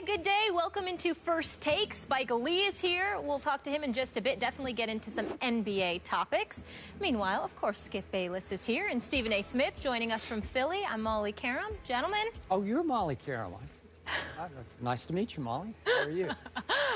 good day. Welcome into First Take. Spike Lee is here. We'll talk to him in just a bit. Definitely get into some NBA topics. Meanwhile, of course, Skip Bayless is here and Stephen A. Smith joining us from Philly. I'm Molly Karam. Gentlemen. Oh, you're Molly Karam. That's nice to meet you, Molly. How are you?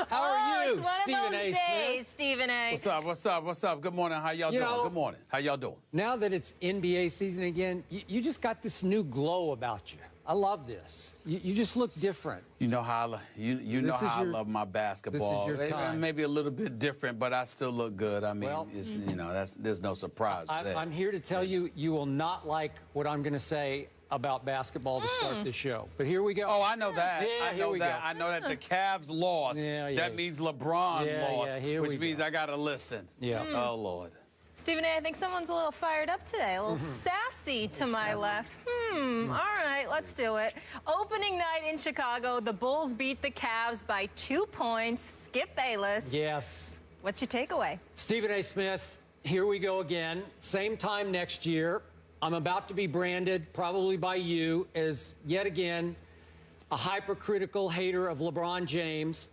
How are you, Stephen A. Smith? Stephen A. What's up? What's up? What's up? Good morning. How y'all doing? Good morning. How y'all doing? Now that it's NBA season again, you just got this new glow about you. I love this. You just look different. You know how I love my basketball. This is your time. Maybe a little bit different, but I still look good. I mean, well, there's no surprise there. I'm here to tell you, you will not like what I'm going to say about basketball to start the show. But here we go. Oh, I know that. Yeah, I know that. I know that the Cavs lost. That means LeBron lost, which means I got to listen. Yeah. Oh, Lord. Stephen A., I think someone's a little fired up today, a little sassy to my left. All right, let's do it. Opening night in Chicago, the Bulls beat the Cavs by 2 points. Skip Bayless. Yes. What's your takeaway? Stephen A. Smith, here we go again. Same time next year. I'm about to be branded, probably by you, as yet again a hypercritical hater of LeBron James.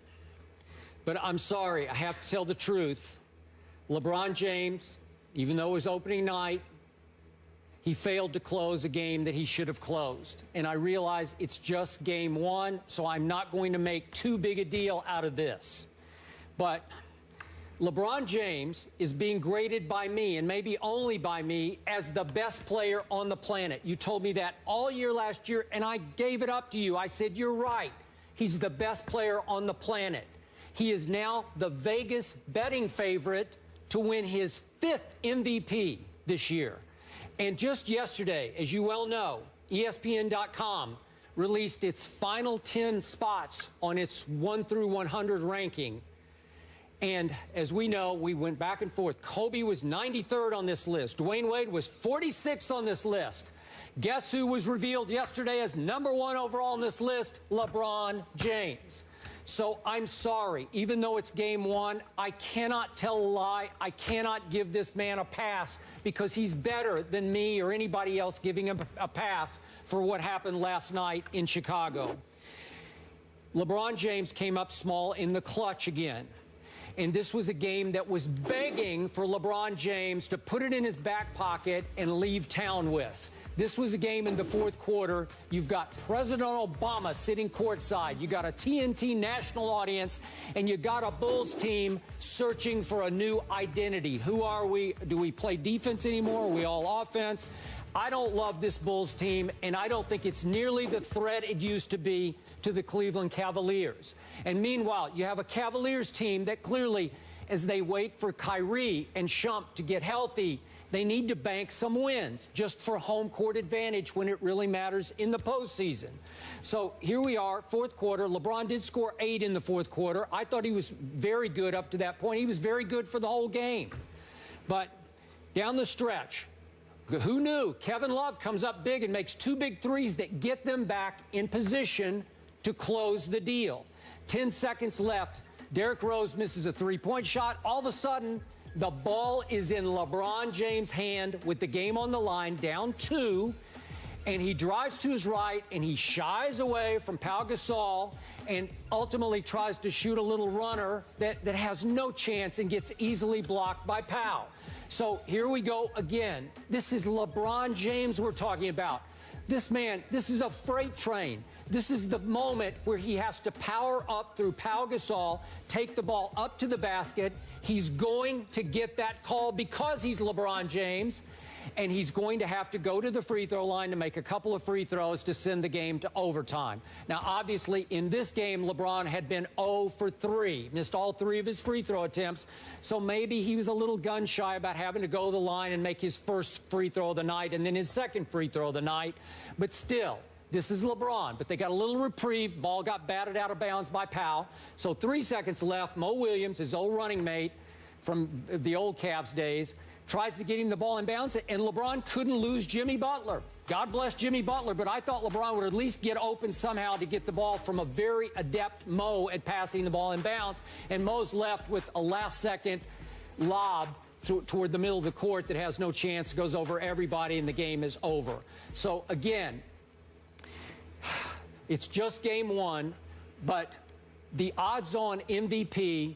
But I'm sorry, I have to tell the truth. LeBron James, even though it was opening night, he failed to close a game that he should have closed. And I realize it's just game one, so I'm not going to make too big a deal out of this. But LeBron James is being graded by me, and maybe only by me, as the best player on the planet. You told me that all year last year, and I gave it up to you. I said, you're right. He's the best player on the planet. He is now the Vegas betting favorite to win his 5th MVP this year. And just yesterday, as you well know, ESPN.com released its final 10 spots on its 1 through 100 ranking. And as we know, we went back and forth. Kobe was 93rd on this list. Dwayne Wade was 46th on this list. Guess who was revealed yesterday as #1 overall on this list? LeBron James. So I'm sorry, even though it's game one, I cannot tell a lie. I cannot give this man a pass because he's better than me or anybody else giving him a pass for what happened last night in Chicago. LeBron James came up small in the clutch again. And this was a game that was begging for LeBron James to put it in his back pocket and leave town with. This was a game in the fourth quarter. You've got President Obama sitting courtside. You got a TNT national audience, and you got a Bulls team searching for a new identity. Who are we? Do we play defense anymore? Are we all offense? I don't love this Bulls team, and I don't think it's nearly the threat it used to be to the Cleveland Cavaliers. And meanwhile, you have a Cavaliers team that clearly, as they wait for Kyrie and Shump to get healthy, they need to bank some wins just for home court advantage when it really matters in the postseason. So here we are, fourth quarter. LeBron did score 8 in the fourth quarter. I thought he was very good up to that point. He was very good for the whole game. But down the stretch, who knew? Kevin Love comes up big and makes 2 big threes that get them back in position to close the deal. 10 seconds left. Derrick Rose misses a 3-point shot. All of a sudden, the ball is in LeBron James' hand with the game on the line, down 2. And he drives to his right, and he shies away from Pau Gasol and ultimately tries to shoot a little runner that has no chance and gets easily blocked by Pau. So here we go again. This is LeBron James we're talking about. This man, this is a freight train. This is the moment where he has to power up through Pau Gasol, take the ball up to the basket. He's going to get that call because he's LeBron James, and he's going to have to go to the free throw line to make a couple of free throws to send the game to overtime. Now, obviously, in this game, LeBron had been 0 for 3, missed all 3 of his free throw attempts, so maybe he was a little gun-shy about having to go to the line and make his first free throw of the night and then his second free throw of the night. But still, this is LeBron, but they got a little reprieve. Ball got batted out of bounds by Pau. So 3 seconds left. Mo Williams, his old running mate from the old Cavs days, tries to get him the ball in bounds, and LeBron couldn't lose Jimmy Butler. God bless Jimmy Butler, but I thought LeBron would at least get open somehow to get the ball from a very adept Mo at passing the ball in bounds, and Mo's left with a last-second lob toward the middle of the court that has no chance, goes over everybody, and the game is over. So, again, it's just game one. but the odds-on MVP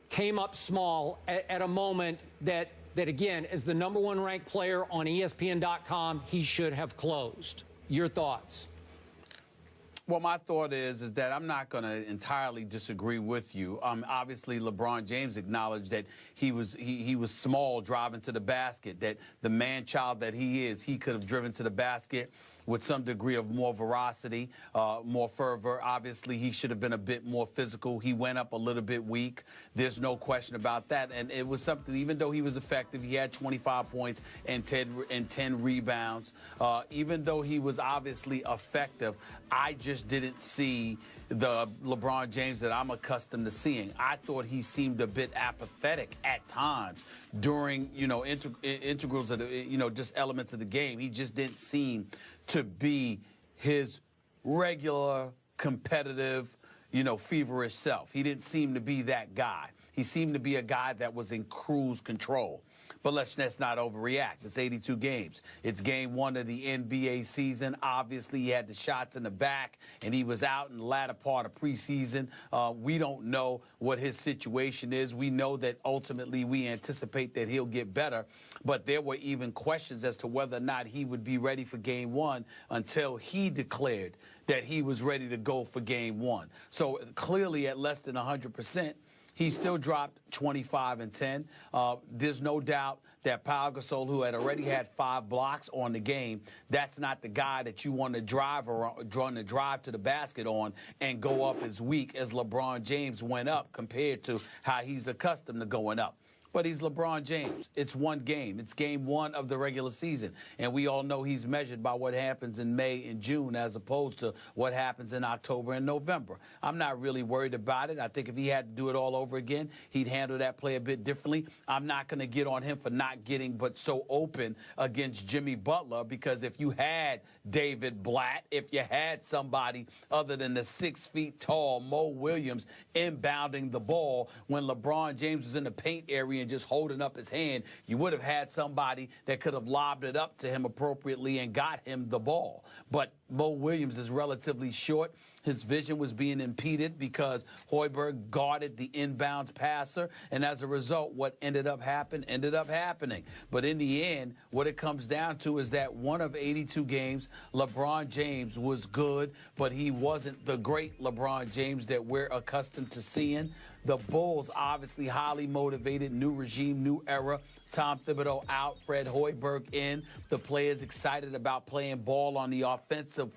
came up small at a moment that again, as the #1 ranked player on ESPN.com, he should have closed. Your thoughts? Well, my thought is that I'm not going to entirely disagree with you. Obviously, LeBron James acknowledged that he was small driving to the basket, that the man-child that he is, he could have driven to the basket with some degree of more veracity, more fervor. Obviously, he should have been a bit more physical. He went up a little bit weak. There's no question about that. And it was something, even though he was effective, he had 25 points and 10 rebounds. Even though he was obviously effective, I just didn't see the LeBron James that I'm accustomed to seeing. I thought he seemed a bit apathetic at times during, integrals of the, just elements of the game. He just didn't seem to be his regular, competitive, feverish self. He didn't seem to be that guy. He seemed to be a guy that was in cruise control. But let's not overreact. It's 82 games. It's game 1 of the NBA season. Obviously, he had the shots in the back, and he was out in the latter part of preseason. We don't know what his situation is. We know that ultimately we anticipate that he'll get better. But there were even questions as to whether or not he would be ready for game 1 until he declared that he was ready to go for game 1. So clearly at less than 100%, he still dropped 25 and 10. There's no doubt that Pau Gasol, who had already had 5 blocks on the game, that's not the guy that you want to drive to the basket on and go up as weak as LeBron James went up compared to how he's accustomed to going up. But he's LeBron James. It's one game. It's game 1 of the regular season. And we all know he's measured by what happens in May and June as opposed to what happens in October and November. I'm not really worried about it. I think if he had to do it all over again, he'd handle that play a bit differently. I'm not going to get on him for not getting but so open against Jimmy Butler, because if you had David Blatt, if you had somebody other than the 6 feet tall Mo Williams inbounding the ball when LeBron James was in the paint area and just holding up his hand, you would have had somebody that could have lobbed it up to him appropriately and got him the ball. But Mo Williams is relatively short. His vision was being impeded because Hoiberg guarded the inbounds passer, and as a result, what ended up happening. But in the end, what it comes down to is that 1 of 82 games, LeBron James was good, but he wasn't the great LeBron James that we're accustomed to seeing. The Bulls, obviously highly motivated, new regime, new era. Tom Thibodeau out, Fred Hoiberg in. The players excited about playing ball on the offensive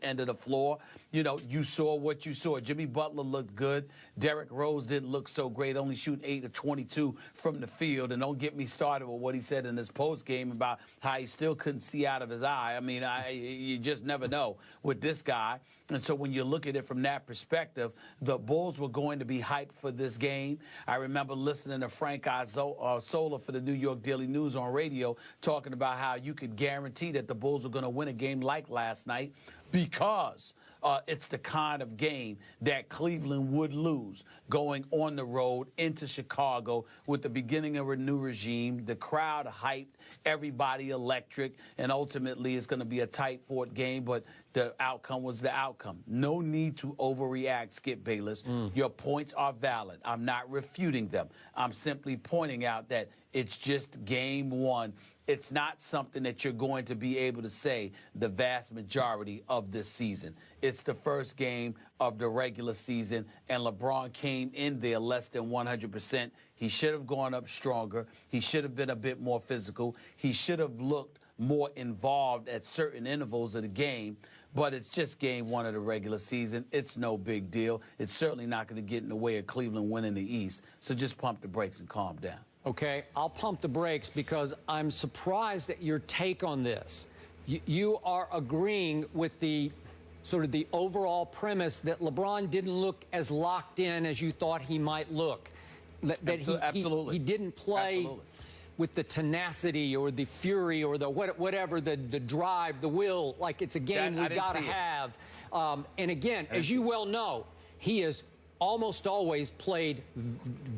end of the floor. You saw what you saw. Jimmy Butler looked good. Derrick Rose didn't look so great, only shooting 8 of 22 from the field. And don't get me started with what he said in his post game about how he still couldn't see out of his eye. I mean, you just never know with this guy. And so when you look at it from that perspective, the Bulls were going to be hyped for this game. I remember listening to Frank Isola for the New York Daily News on radio talking about how you could guarantee that the Bulls were going to win a game like last night because it's the kind of game that Cleveland would lose going on the road into Chicago with the beginning of a new regime, the crowd hyped, everybody electric, and ultimately it's going to be a tight-fought game, but the outcome was the outcome. No need to overreact, Skip Bayless. Your points are valid. I'm not refuting them. I'm simply pointing out that it's just game 1. It's not something that you're going to be able to say the vast majority of this season. It's the first game of the regular season, and LeBron came in there less than 100%. He should have gone up stronger. He should have been a bit more physical. He should have looked more involved at certain intervals of the game. But it's just game 1 of the regular season. It's no big deal. It's certainly not going to get in the way of Cleveland winning the East. So just pump the brakes and calm down. Okay, I'll pump the brakes because I'm surprised at your take on this. You are agreeing with the sort of the overall premise that LeBron didn't look as locked in as you thought he might look. Absolutely. He didn't play with the tenacity or the fury or the whatever, the drive, the will, like it's a game we got to have. And again, as you well know, he has almost always played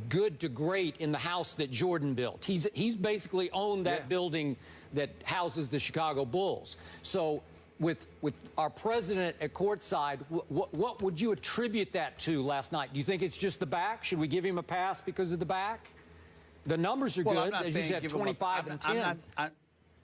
good to great in the house that Jordan built. He's basically owned that building that houses the Chicago Bulls. So with our president at courtside, what would you attribute that to last night? Do you think it's just the back? Should we give him a pass because of the back? The numbers are good, as you said, 25 and 10.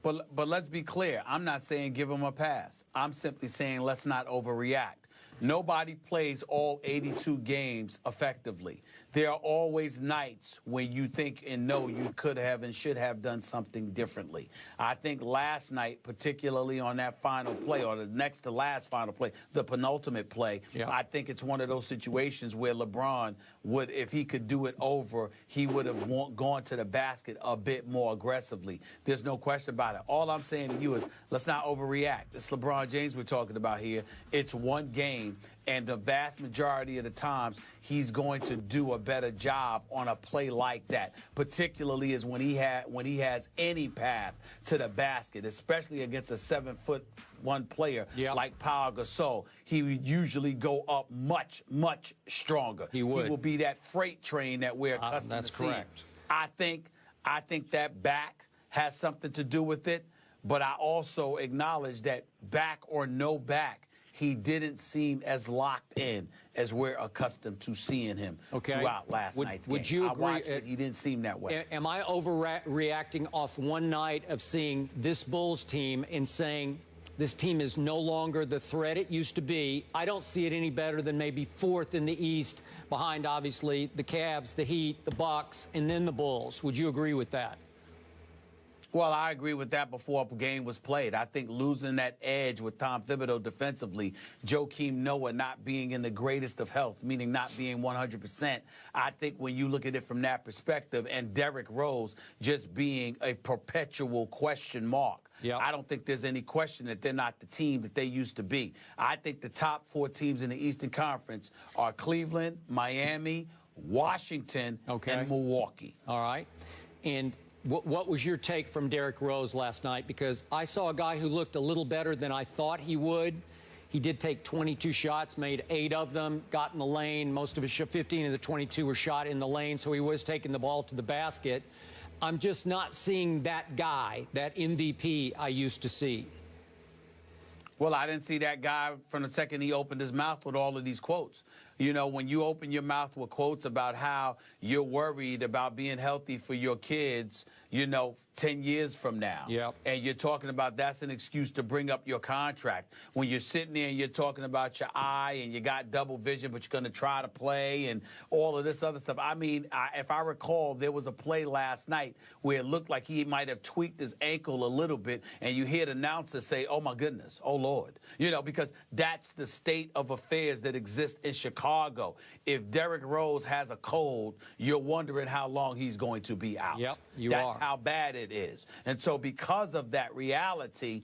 But let's be clear. I'm not saying give him a pass. I'm simply saying let's not overreact. Nobody plays all 82 games effectively. There are always nights when you think and know you could have and should have done something differently. I think last night, particularly on that final play, or the next to last final play, the penultimate play, I think it's one of those situations where LeBron would, if he could do it over, he would have gone to the basket a bit more aggressively. There's no question about it. All I'm saying to you is let's not overreact. It's LeBron James we're talking about here. It's one game. And the vast majority of the times, he's going to do a better job on a play like that, particularly is when he has any path to the basket, especially against a 7'1" player like Pau Gasol. He would usually go up much, much stronger. He will be that freight train that we're accustomed to seeing. That's correct. I think that back has something to do with it, but I also acknowledge that back or no back, he didn't seem as locked in as we're accustomed to seeing him throughout last night's game. Would you agree? I watched it, he didn't seem that way. Am I overreacting off one night of seeing this Bulls team and saying this team is no longer the threat it used to be? I don't see it any better than maybe fourth in the East, behind, obviously, the Cavs, the Heat, the Bucks, and then the Bulls. Would you agree with that? Well, I agree with that before a game was played. I think losing that edge with Tom Thibodeau defensively, Joakim Noah not being in the greatest of health, meaning not being 100%, I think when you look at it from that perspective, and Derrick Rose just being a perpetual question mark, I don't think there's any question that they're not the team that they used to be. I think the top 4 teams in the Eastern Conference are Cleveland, Miami, Washington, and Milwaukee. All right. And what was your take from Derrick Rose last night? Because I saw a guy who looked a little better than I thought he would. He did take 22 shots, made 8 of them, got in the lane. Most of his 15 of the 22 were shot in the lane, so he was taking the ball to the basket. I'm just not seeing that guy, that MVP I used to see. Well, I didn't see that guy from the second he opened his mouth with all of these quotes. You know, when you open your mouth with quotes about how you're worried about being healthy for your kids, you know, 10 years from now. And you're talking about that's an excuse to bring up your contract. When you're sitting there and you're talking about your eye and you got double vision, but you're going to try to play and all of this other stuff. I mean, if I recall, there was a play last night where it looked like he might have tweaked his ankle a little bit, and you hear the announcer say, oh, my goodness, oh, Lord. You know, because that's the state of affairs that exist in Chicago. If Derrick Rose has a cold, you're wondering how long he's going to be out. That's how bad it is. And so because of that reality,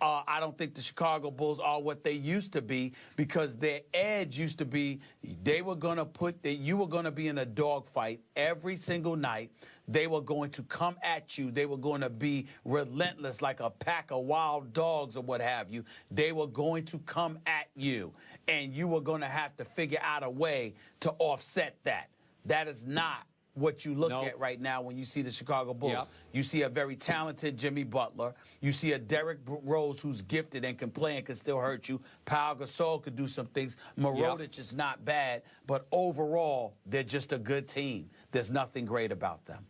I don't think the Chicago Bulls are what they used to be, because their edge used to be they were going to put that you were going to be in a dogfight every single night. They were going to come at you. They were going to be relentless like a pack of wild dogs or what have you. They were going to come at you, and you were going to have to figure out a way to offset that. That is not what you look at right now when you see the Chicago Bulls. You see a very talented Jimmy Butler. You see a Derrick Rose who's gifted and can play and can still hurt you. Pau Gasol could do some things. Mirotic is not bad, but overall, they're just a good team. There's nothing great about them.